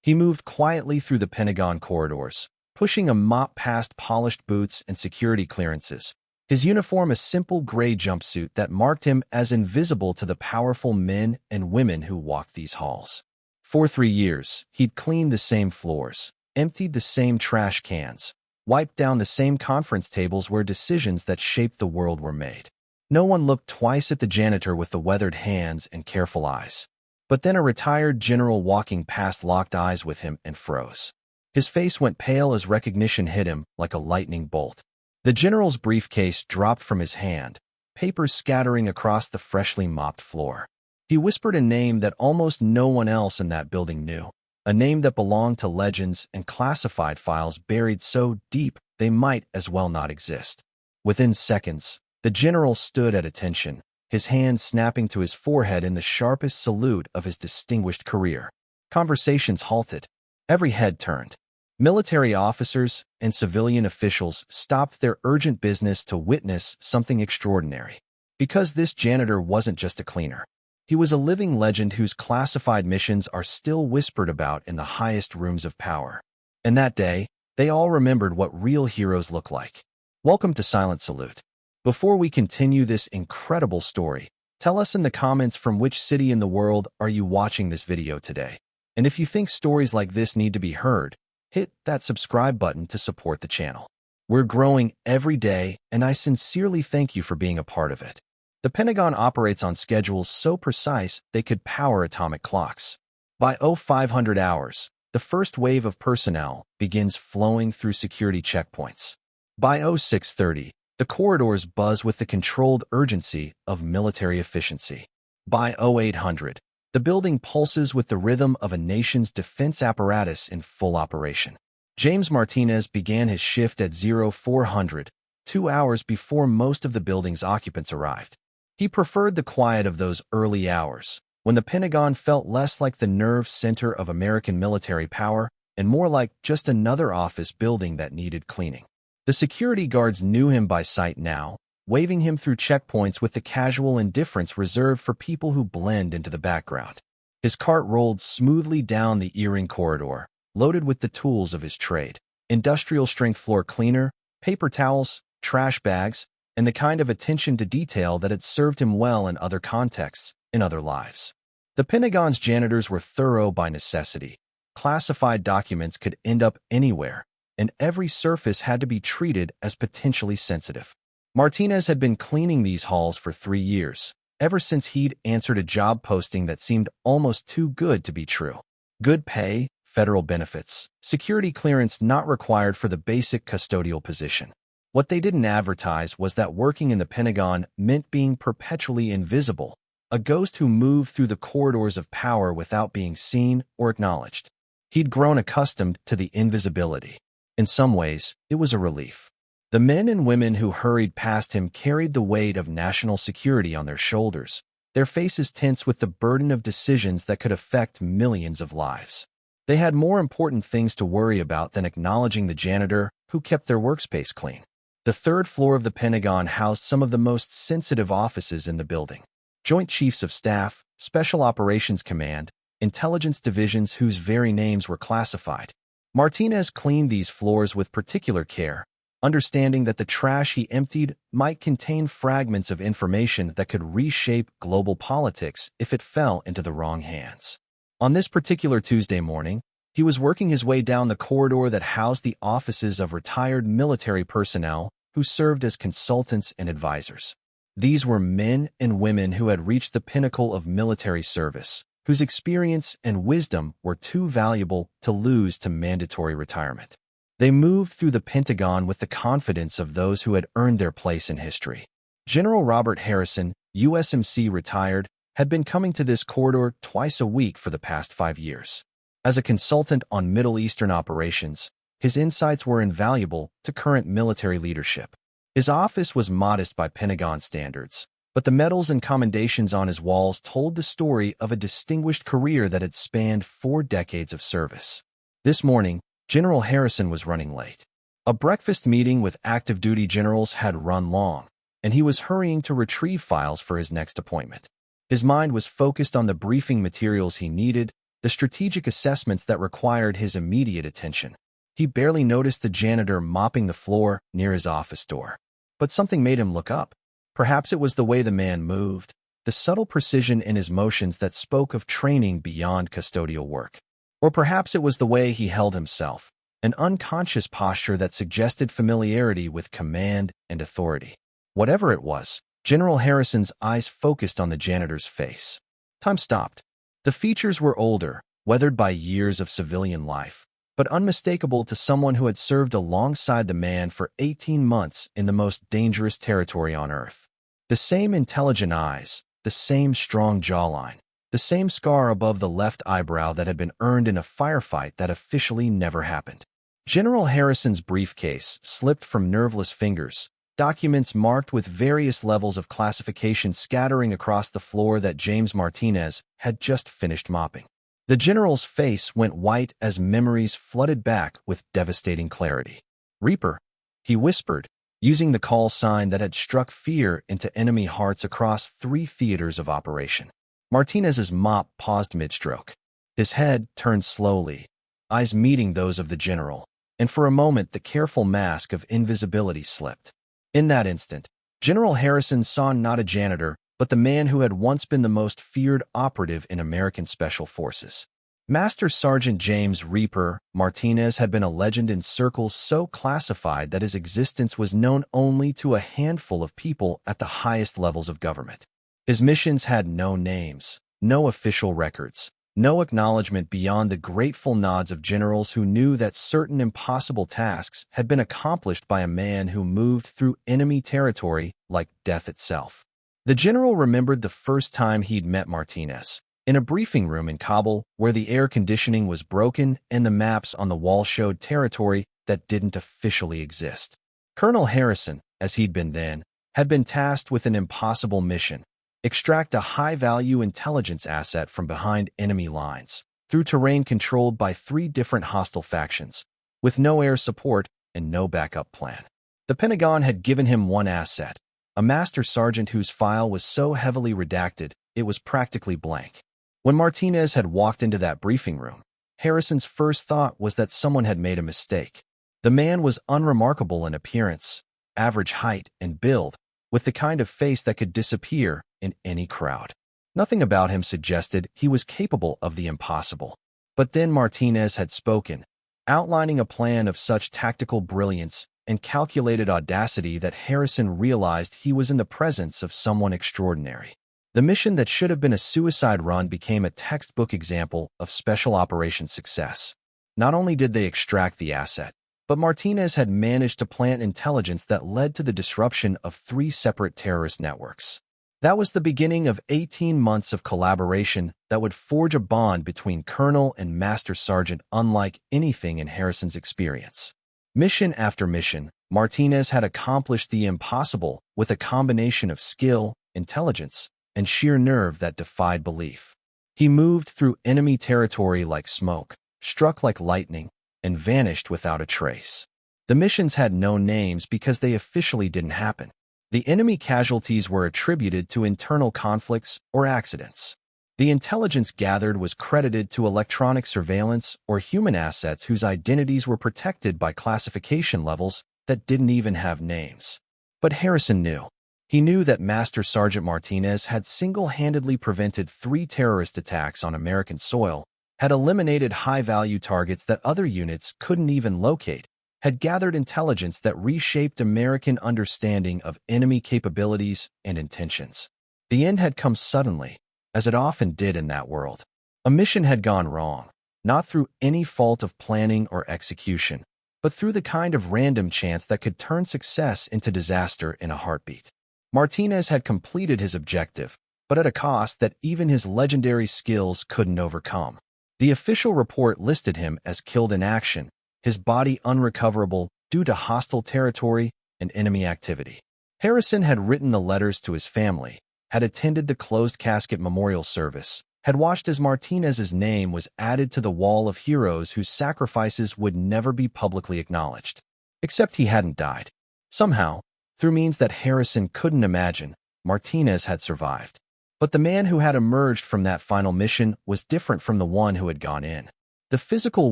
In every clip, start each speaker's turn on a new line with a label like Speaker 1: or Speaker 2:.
Speaker 1: He moved quietly through the Pentagon corridors, pushing a mop past polished boots and security clearances, his uniform a simple gray jumpsuit that marked him as invisible to the powerful men and women who walked these halls. For 3 years, he'd cleaned the same floors, emptied the same trash cans, wiped down the same conference tables where decisions that shaped the world were made. No one looked twice at the janitor with the weathered hands and careful eyes. But then a retired general walking past locked eyes with him and froze. His face went pale as recognition hit him like a lightning bolt. The general's briefcase dropped from his hand, papers scattering across the freshly mopped floor. He whispered a name that almost no one else in that building knew, a name that belonged to legends and classified files buried so deep they might as well not exist. Within seconds, the general stood at attention, his hand snapping to his forehead in the sharpest salute of his distinguished career. Conversations halted. Every head turned. Military officers and civilian officials stopped their urgent business to witness something extraordinary. Because this janitor wasn't just a cleaner. He was a living legend whose classified missions are still whispered about in the highest rooms of power. And that day, they all remembered what real heroes look like. Welcome to Silent Salute. Before we continue this incredible story, tell us in the comments from which city in the world are you watching this video today. And if you think stories like this need to be heard, hit that subscribe button to support the channel. We're growing every day, and I sincerely thank you for being a part of it. The Pentagon operates on schedules so precise they could power atomic clocks. By 0500 hours, the first wave of personnel begins flowing through security checkpoints. By 0630, the corridors buzz with the controlled urgency of military efficiency. By 0800, the building pulses with the rhythm of a nation's defense apparatus in full operation. James Martinez began his shift at 0400, 2 hours before most of the building's occupants arrived. He preferred the quiet of those early hours, when the Pentagon felt less like the nerve center of American military power and more like just another office building that needed cleaning. The security guards knew him by sight now, waving him through checkpoints with the casual indifference reserved for people who blend into the background. His cart rolled smoothly down the earring corridor, loaded with the tools of his trade: industrial-strength floor cleaner, paper towels, trash bags, and the kind of attention to detail that had served him well in other contexts, in other lives. The Pentagon's janitors were thorough by necessity. Classified documents could end up anywhere, and every surface had to be treated as potentially sensitive. Martinez had been cleaning these halls for 3 years, ever since he'd answered a job posting that seemed almost too good to be true. Good pay, federal benefits, security clearance not required for the basic custodial position. What they didn't advertise was that working in the Pentagon meant being perpetually invisible, a ghost who moved through the corridors of power without being seen or acknowledged. He'd grown accustomed to the invisibility. In some ways, it was a relief. The men and women who hurried past him carried the weight of national security on their shoulders, their faces tense with the burden of decisions that could affect millions of lives. They had more important things to worry about than acknowledging the janitor who kept their workspace clean. The third floor of the Pentagon housed some of the most sensitive offices in the building: Joint Chiefs of Staff, Special Operations Command, intelligence divisions whose very names were classified. Martinez cleaned these floors with particular care, understanding that the trash he emptied might contain fragments of information that could reshape global politics if it fell into the wrong hands. On this particular Tuesday morning, he was working his way down the corridor that housed the offices of retired military personnel who served as consultants and advisors. These were men and women who had reached the pinnacle of military service, whose experience and wisdom were too valuable to lose to mandatory retirement. They moved through the Pentagon with the confidence of those who had earned their place in history. General Robert Harrison, USMC retired, had been coming to this corridor twice a week for the past 5 years. As a consultant on Middle Eastern operations, his insights were invaluable to current military leadership. His office was modest by Pentagon standards, but the medals and commendations on his walls told the story of a distinguished career that had spanned 4 decades of service. This morning, General Harrison was running late. A breakfast meeting with active duty generals had run long, and he was hurrying to retrieve files for his next appointment. His mind was focused on the briefing materials he needed, the strategic assessments that required his immediate attention. He barely noticed the janitor mopping the floor near his office door. But something made him look up. Perhaps it was the way the man moved, the subtle precision in his motions that spoke of training beyond custodial work. Or perhaps it was the way he held himself, an unconscious posture that suggested familiarity with command and authority. Whatever it was, General Harrison's eyes focused on the janitor's face. Time stopped. The features were older, weathered by years of civilian life, but unmistakable to someone who had served alongside the man for 18 months in the most dangerous territory on Earth. The same intelligent eyes, the same strong jawline, the same scar above the left eyebrow that had been earned in a firefight that officially never happened. General Harrison's briefcase slipped from nerveless fingers, documents marked with various levels of classification scattering across the floor that James Martinez had just finished mopping. The general's face went white as memories flooded back with devastating clarity. "Reaper," he whispered, using the call sign that had struck fear into enemy hearts across 3 theaters of operation. Martinez's mop paused mid-stroke. His head turned slowly, eyes meeting those of the general, and for a moment the careful mask of invisibility slipped. In that instant, General Harrison saw not a janitor, but the man who had once been the most feared operative in American Special Forces. Master Sergeant James "Reaper" Martinez had been a legend in circles so classified that his existence was known only to a handful of people at the highest levels of government. His missions had no names, no official records, no acknowledgement beyond the grateful nods of generals who knew that certain impossible tasks had been accomplished by a man who moved through enemy territory like death itself. The general remembered the first time he'd met Martinez, in a briefing room in Kabul where the air conditioning was broken and the maps on the wall showed territory that didn't officially exist. Colonel Harrison, as he'd been then, had been tasked with an impossible mission: extract a high-value intelligence asset from behind enemy lines, through terrain controlled by 3 different hostile factions, with no air support and no backup plan. The Pentagon had given him one asset, a master sergeant whose file was so heavily redacted it was practically blank. When Martinez had walked into that briefing room, Harrison's first thought was that someone had made a mistake. The man was unremarkable in appearance, average height and build, with the kind of face that could disappear in any crowd. Nothing about him suggested he was capable of the impossible. But then Martinez had spoken, outlining a plan of such tactical brilliance and calculated audacity that Harrison realized he was in the presence of someone extraordinary. The mission that should have been a suicide run became a textbook example of special operations success. Not only did they extract the asset, but Martinez had managed to plant intelligence that led to the disruption of 3 separate terrorist networks. That was the beginning of 18 months of collaboration that would forge a bond between Colonel and Master Sergeant unlike anything in Harrison's experience. Mission after mission, Martinez had accomplished the impossible with a combination of skill, intelligence, and sheer nerve that defied belief. He moved through enemy territory like smoke, struck like lightning, and vanished without a trace. The missions had no names because they officially didn't happen. The enemy casualties were attributed to internal conflicts or accidents. The intelligence gathered was credited to electronic surveillance or human assets whose identities were protected by classification levels that didn't even have names. But Harrison knew. He knew that Master Sergeant Martinez had single-handedly prevented 3 terrorist attacks on American soil, had eliminated high-value targets that other units couldn't even locate, had gathered intelligence that reshaped American understanding of enemy capabilities and intentions. The end had come suddenly, as it often did in that world. A mission had gone wrong, not through any fault of planning or execution, but through the kind of random chance that could turn success into disaster in a heartbeat. Martinez had completed his objective, but at a cost that even his legendary skills couldn't overcome. The official report listed him as killed in action, his body unrecoverable due to hostile territory and enemy activity. Harrison had written the letters to his family, had attended the closed casket memorial service, had watched as Martinez's name was added to the wall of heroes whose sacrifices would never be publicly acknowledged. Except he hadn't died. Somehow, through means that Harrison couldn't imagine, Martinez had survived. But the man who had emerged from that final mission was different from the one who had gone in. The physical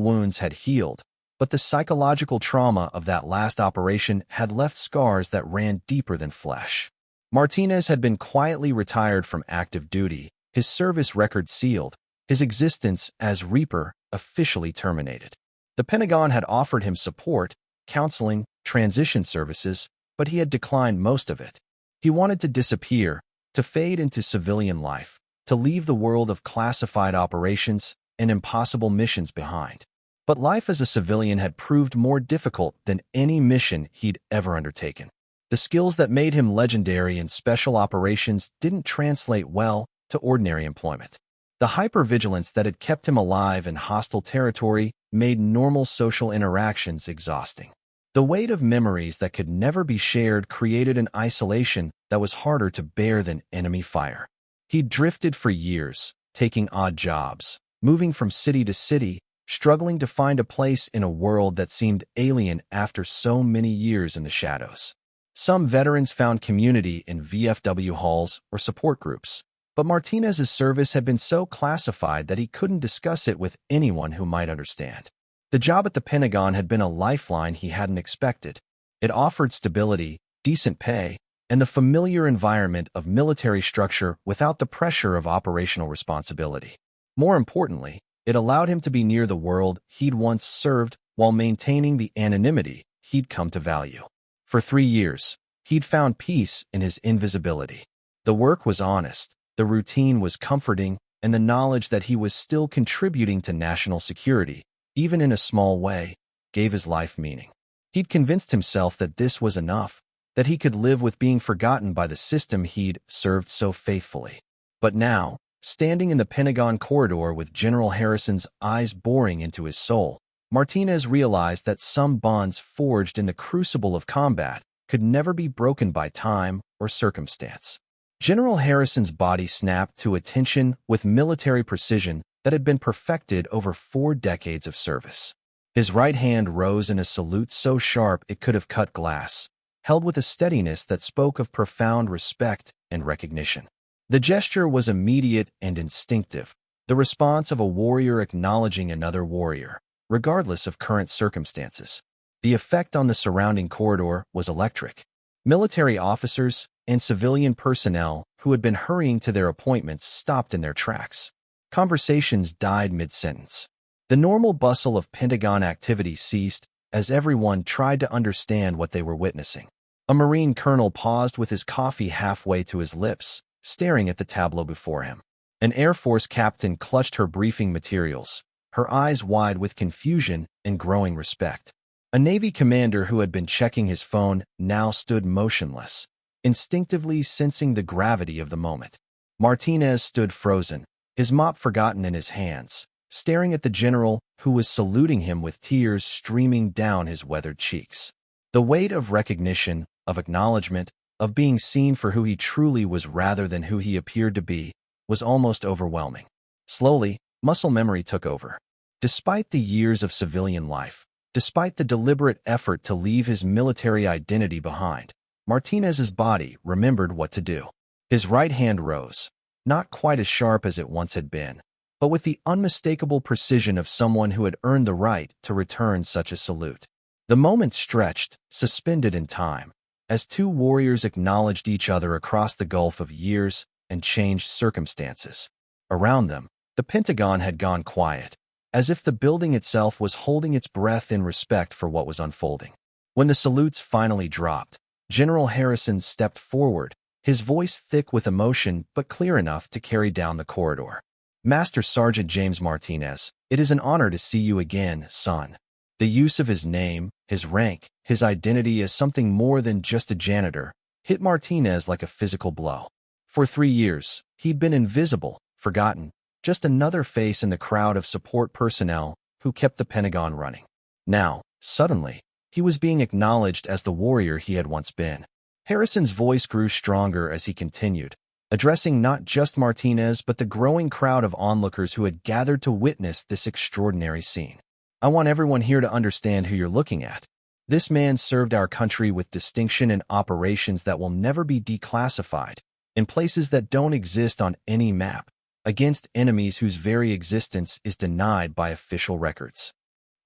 Speaker 1: wounds had healed, but the psychological trauma of that last operation had left scars that ran deeper than flesh. Martinez had been quietly retired from active duty, his service record sealed, his existence as Reaper officially terminated. The Pentagon had offered him support, counseling, transition services, but he had declined most of it. He wanted to disappear, to fade into civilian life, to leave the world of classified operations and impossible missions behind. But life as a civilian had proved more difficult than any mission he'd ever undertaken. The skills that made him legendary in special operations didn't translate well to ordinary employment. The hypervigilance that had kept him alive in hostile territory made normal social interactions exhausting. The weight of memories that could never be shared created an isolation that was harder to bear than enemy fire. He'd drifted for years, taking odd jobs, moving from city to city, struggling to find a place in a world that seemed alien after so many years in the shadows. Some veterans found community in VFW halls or support groups, but Martinez's service had been so classified that he couldn't discuss it with anyone who might understand. The job at the Pentagon had been a lifeline he hadn't expected. It offered stability, decent pay, and the familiar environment of military structure without the pressure of operational responsibility. More importantly, it allowed him to be near the world he'd once served while maintaining the anonymity he'd come to value. For 3 years, he'd found peace in his invisibility. The work was honest, the routine was comforting, and the knowledge that he was still contributing to national security, even in a small way, gave his life meaning. He'd convinced himself that this was enough, that he could live with being forgotten by the system he'd served so faithfully. But now, standing in the Pentagon corridor with General Harrison's eyes boring into his soul, Martinez realized that some bonds forged in the crucible of combat could never be broken by time or circumstance. General Harrison's body snapped to attention with military precision that had been perfected over 4 decades of service. His right hand rose in a salute so sharp it could have cut glass, held with a steadiness that spoke of profound respect and recognition. The gesture was immediate and instinctive, the response of a warrior acknowledging another warrior, regardless of current circumstances. The effect on the surrounding corridor was electric. Military officers and civilian personnel who had been hurrying to their appointments stopped in their tracks. Conversations died mid-sentence. The normal bustle of Pentagon activity ceased as everyone tried to understand what they were witnessing. A Marine colonel paused with his coffee halfway to his lips, staring at the tableau before him. An Air Force captain clutched her briefing materials, her eyes wide with confusion and growing respect. A Navy commander who had been checking his phone now stood motionless, instinctively sensing the gravity of the moment. Martinez stood frozen, his mop forgotten in his hands, staring at the general who was saluting him with tears streaming down his weathered cheeks. The weight of recognition, of acknowledgement, of being seen for who he truly was rather than who he appeared to be, was almost overwhelming. Slowly, muscle memory took over. Despite the years of civilian life, despite the deliberate effort to leave his military identity behind, Martinez's body remembered what to do. His right hand rose, not quite as sharp as it once had been, but with the unmistakable precision of someone who had earned the right to return such a salute. The moment stretched, suspended in time, as 2 warriors acknowledged each other across the gulf of years and changed circumstances. Around them, the Pentagon had gone quiet, as if the building itself was holding its breath in respect for what was unfolding. When the salutes finally dropped, General Harrison stepped forward, his voice thick with emotion but clear enough to carry down the corridor. "Master Sergeant James Martinez, it is an honor to see you again, son." The use of his name, his rank, his identity as something more than just a janitor, hit Martinez like a physical blow. For 3 years, he'd been invisible, forgotten, just another face in the crowd of support personnel who kept the Pentagon running. Now, suddenly, he was being acknowledged as the warrior he had once been. Harrison's voice grew stronger as he continued, addressing not just Martinez but the growing crowd of onlookers who had gathered to witness this extraordinary scene. "I want everyone here to understand who you're looking at. This man served our country with distinction in operations that will never be declassified, in places that don't exist on any map, against enemies whose very existence is denied by official records.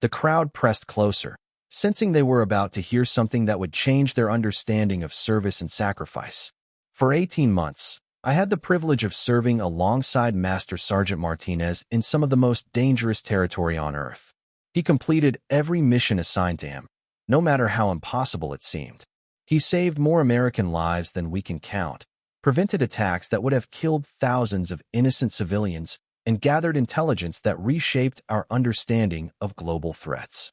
Speaker 1: The crowd pressed closer, sensing they were about to hear something that would change their understanding of service and sacrifice. For 18 months, I had the privilege of serving alongside Master Sergeant Martinez in some of the most dangerous territory on Earth. He completed every mission assigned to him, no matter how impossible it seemed. He saved more American lives than we can count, prevented attacks that would have killed thousands of innocent civilians, and gathered intelligence that reshaped our understanding of global threats.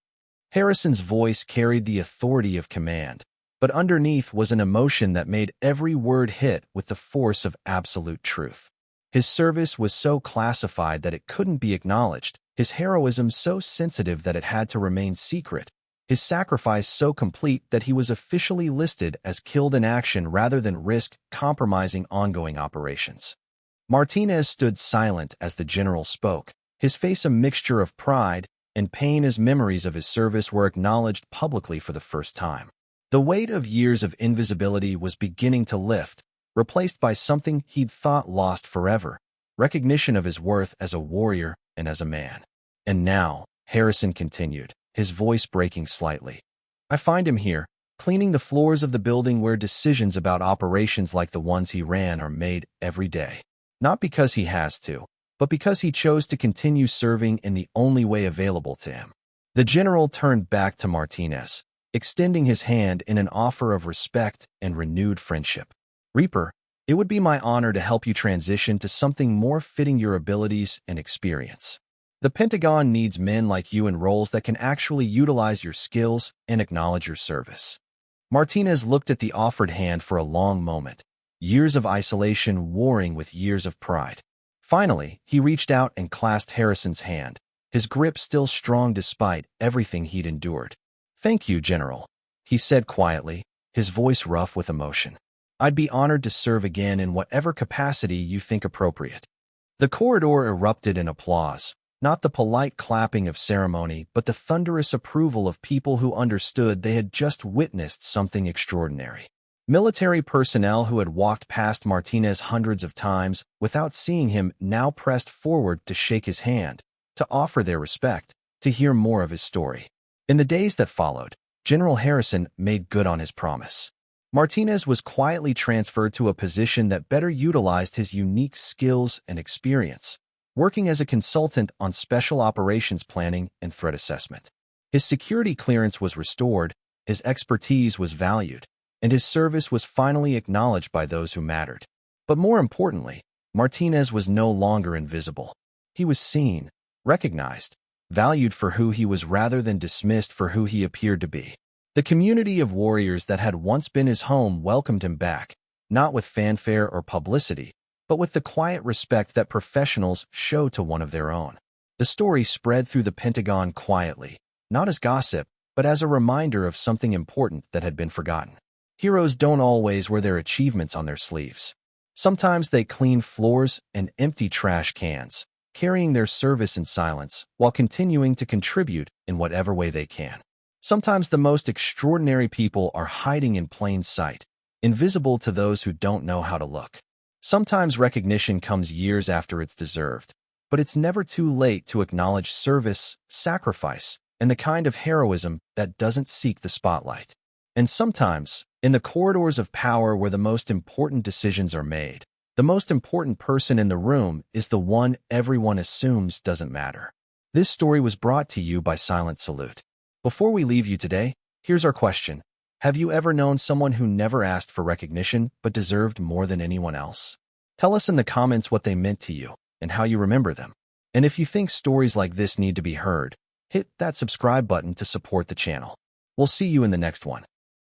Speaker 1: Harrison's voice carried the authority of command, but underneath was an emotion that made every word hit with the force of absolute truth. His service was so classified that it couldn't be acknowledged, his heroism so sensitive that it had to remain secret, his sacrifice so complete that he was officially listed as killed in action rather than risk compromising ongoing operations. Martinez stood silent as the general spoke, his face a mixture of pride and pain as memories of his service were acknowledged publicly for the first time. The weight of years of invisibility was beginning to lift, replaced by something he'd thought lost forever, recognition of his worth as a warrior and as a man. And now, Harrison continued, his voice breaking slightly, I find him here, cleaning the floors of the building where decisions about operations like the ones he ran are made every day. Not because he has to, but because he chose to continue serving in the only way available to him. The general turned back to Martinez, extending his hand in an offer of respect and renewed friendship. Reaper, it would be my honor to help you transition to something more fitting your abilities and experience. The Pentagon needs men like you in roles that can actually utilize your skills and acknowledge your service. Martinez looked at the offered hand for a long moment, years of isolation warring with years of pride. Finally, he reached out and clasped Harrison's hand, his grip still strong despite everything he'd endured. Thank you, General, he said quietly, his voice rough with emotion. I'd be honored to serve again in whatever capacity you think appropriate. The corridor erupted in applause, not the polite clapping of ceremony, but the thunderous approval of people who understood they had just witnessed something extraordinary. Military personnel who had walked past Martinez hundreds of times without seeing him now pressed forward to shake his hand, to offer their respect, to hear more of his story. In the days that followed, General Harrison made good on his promise. Martinez was quietly transferred to a position that better utilized his unique skills and experience, working as a consultant on special operations planning and threat assessment. His security clearance was restored, his expertise was valued, and his service was finally acknowledged by those who mattered. But more importantly, Martinez was no longer invisible. He was seen, recognized, valued for who he was rather than dismissed for who he appeared to be. The community of warriors that had once been his home welcomed him back, not with fanfare or publicity, but with the quiet respect that professionals show to one of their own. The story spread through the Pentagon quietly, not as gossip, but as a reminder of something important that had been forgotten. Heroes don't always wear their achievements on their sleeves. Sometimes they clean floors and empty trash cans, carrying their service in silence while continuing to contribute in whatever way they can. Sometimes the most extraordinary people are hiding in plain sight, invisible to those who don't know how to look. Sometimes recognition comes years after it's deserved, but it's never too late to acknowledge service, sacrifice, and the kind of heroism that doesn't seek the spotlight. And sometimes, in the corridors of power where the most important decisions are made, the most important person in the room is the one everyone assumes doesn't matter. This story was brought to you by Silent Salute. Before we leave you today, here's our question. Have you ever known someone who never asked for recognition but deserved more than anyone else? Tell us in the comments what they meant to you and how you remember them. And if you think stories like this need to be heard, hit that subscribe button to support the channel. We'll see you in the next one.